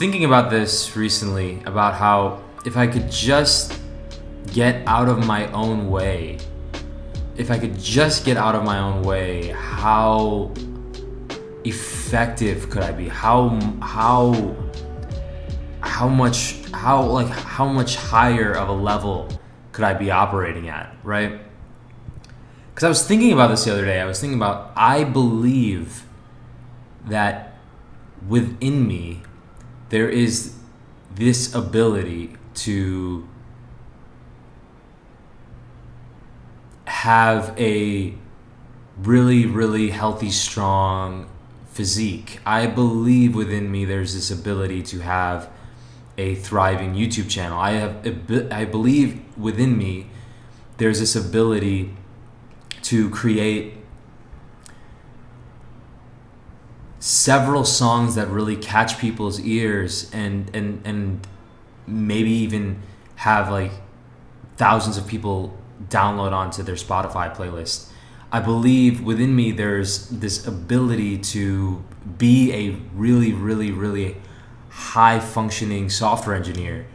thinking about this recently, about how if I could just get out of my own way, how effective could I be? How much higher of a level could I be operating at, right? Because I was thinking about this the other day. I believe that within me there is this ability to have a really, really healthy, strong physique. I believe within me there's this ability to have a thriving YouTube channel. I believe within me there's this ability to create several songs that really catch people's ears and maybe even have like thousands of people download onto their Spotify playlist. I believe within me there's this ability to be a really, really, really high functioning software engineer.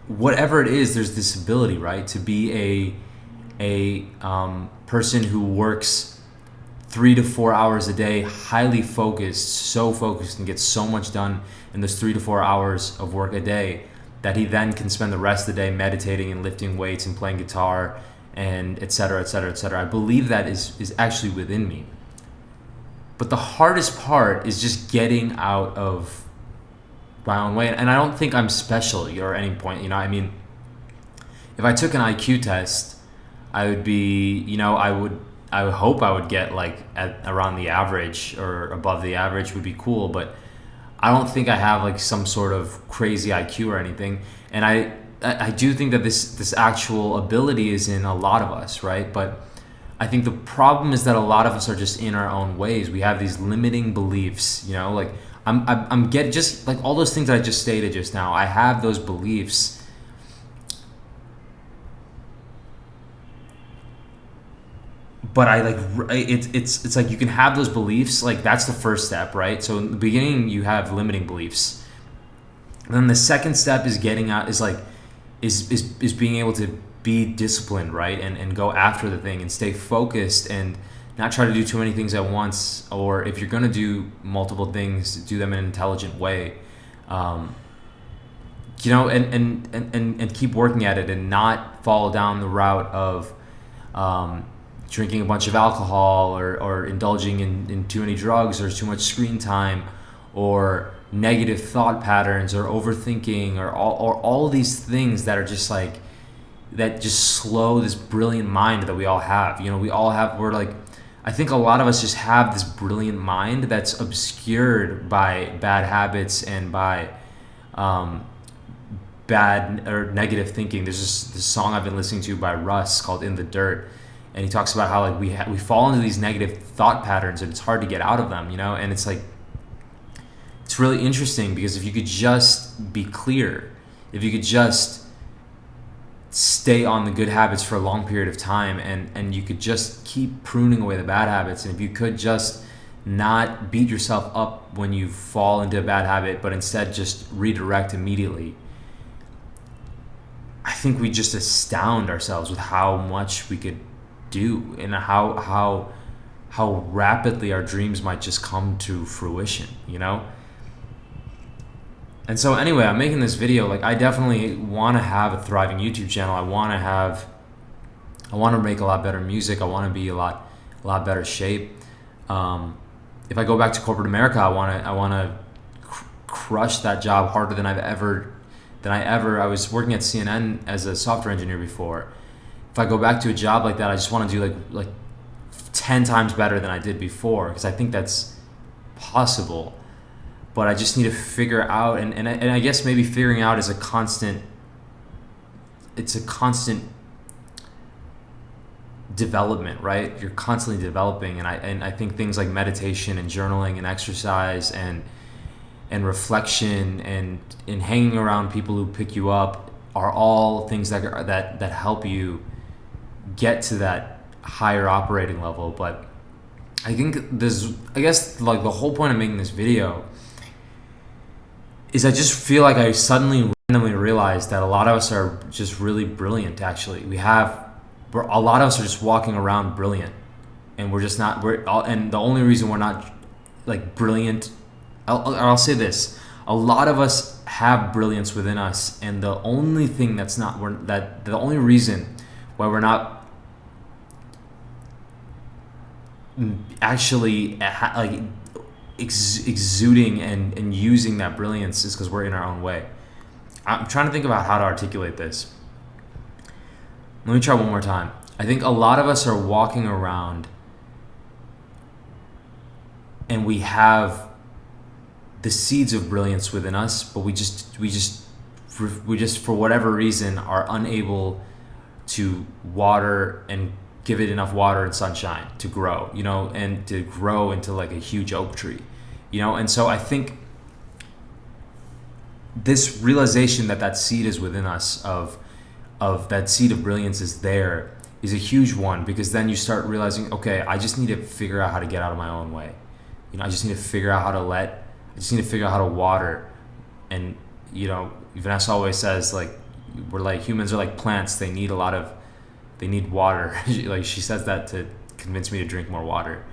Whatever it is, there's this ability, right, to be a person who works 3 to 4 hours a day, highly focused, so focused, and gets so much done in those 3 to 4 hours of work a day that he then can spend the rest of the day meditating and lifting weights and playing guitar and et cetera, et cetera, et cetera. I believe that is actually within me. But the hardest part is just getting out of my own way. And I don't think I'm special or any point, I mean, if I took an IQ test, I would be, I would hope I would get like at around the average or above the average would be cool, but I don't think I have like some sort of crazy IQ or anything. And I do think that this actual ability is in a lot of us, right? But I think the problem is that a lot of us are just in our own ways. We have these limiting beliefs, like I'm getting just like all those things I just stated just now. I have those beliefs. But it's like you can have those beliefs, like that's the first step, right? So in the beginning you have limiting beliefs. And then the second step is getting out, is being able to be disciplined, right? And go after the thing and stay focused and not try to do too many things at once, or if you're gonna do multiple things, do them in an intelligent way. And keep working at it and not fall down the route of drinking a bunch of alcohol or indulging in too many drugs or too much screen time or negative thought patterns or overthinking or all these things that are just like that just slow this brilliant mind that we all have. I think a lot of us just have this brilliant mind that's obscured by bad habits and by bad or negative thinking. There's this song I've been listening to by Russ called In the Dirt. And he talks about how like we fall into these negative thought patterns and it's hard to get out of them, and it's like it's really interesting because if you could just be clear, if you could just stay on the good habits for a long period of time and you could just keep pruning away the bad habits, and if you could just not beat yourself up when you fall into a bad habit but instead just redirect immediately, I think we just astound ourselves with how much we could do and how rapidly our dreams might just come to fruition, And so anyway, I'm making this video. Like, I definitely want to have a thriving YouTube channel. I want to make a lot better music. I want to be a lot better shape. If I go back to corporate America, I want to crush that job harder than I was working at CNN as a software engineer before. If I go back to a job like that, I just want to do like 10 times better than I did before, because I think that's possible. But I just need to figure out, and I guess maybe figuring out is a constant development, right? You're constantly developing, and I think things like meditation and journaling and exercise and reflection and hanging around people who pick you up are all things that help you get to that higher operating level. But I think this, I guess, like the whole point of making this video is I just feel like I suddenly randomly realized that a lot of us are just really brilliant. Actually, a lot of us are just walking around brilliant, and we're just not. And the only reason we're not like brilliant, I'll say this: a lot of us have brilliance within us, and the only thing that's not the only reason why we're not actually like exuding and using that brilliance is because we're in our own way. I'm trying to think about how to articulate this. Let me try one more time. I think a lot of us are walking around and we have the seeds of brilliance within us, but we just for whatever reason are unable to water and give it enough water and sunshine to grow, and to grow into like a huge oak tree, and so I think this realization that seed is within us, of that seed of brilliance is there, is a huge one, because then you start realizing, okay, I just need to figure out how to get out of my own way. I just need to figure out how to water. And Vanessa always says, like, we're like, humans are like plants, they need water. Like, she says that to convince me to drink more water.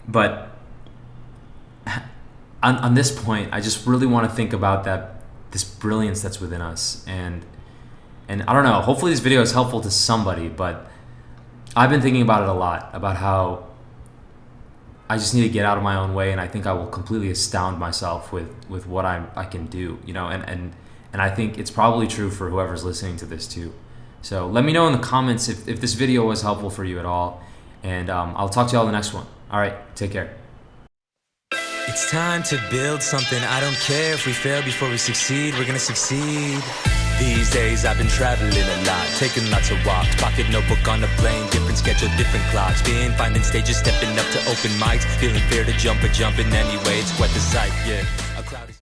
But on this point, I just really want to think about this brilliance that's within us, and I don't know, hopefully this video is helpful to somebody, but I've been thinking about it a lot, about how I just need to get out of my own way, and I think I will completely astound myself with what I can do, and I think it's probably true for whoever's listening to this too. So let me know in the comments if this video was helpful for you at all, and I'll talk to you all in the next one. All right, take care. It's time to build something. I don't care if we fail before we succeed. We're gonna succeed. These days I've been traveling a lot, taking lots of walks, pocket notebook on the plane, different schedule, different clocks, finding stages, stepping up to open mics, feeling fear to jump, but jumping anyway, it's quite the sight, yeah.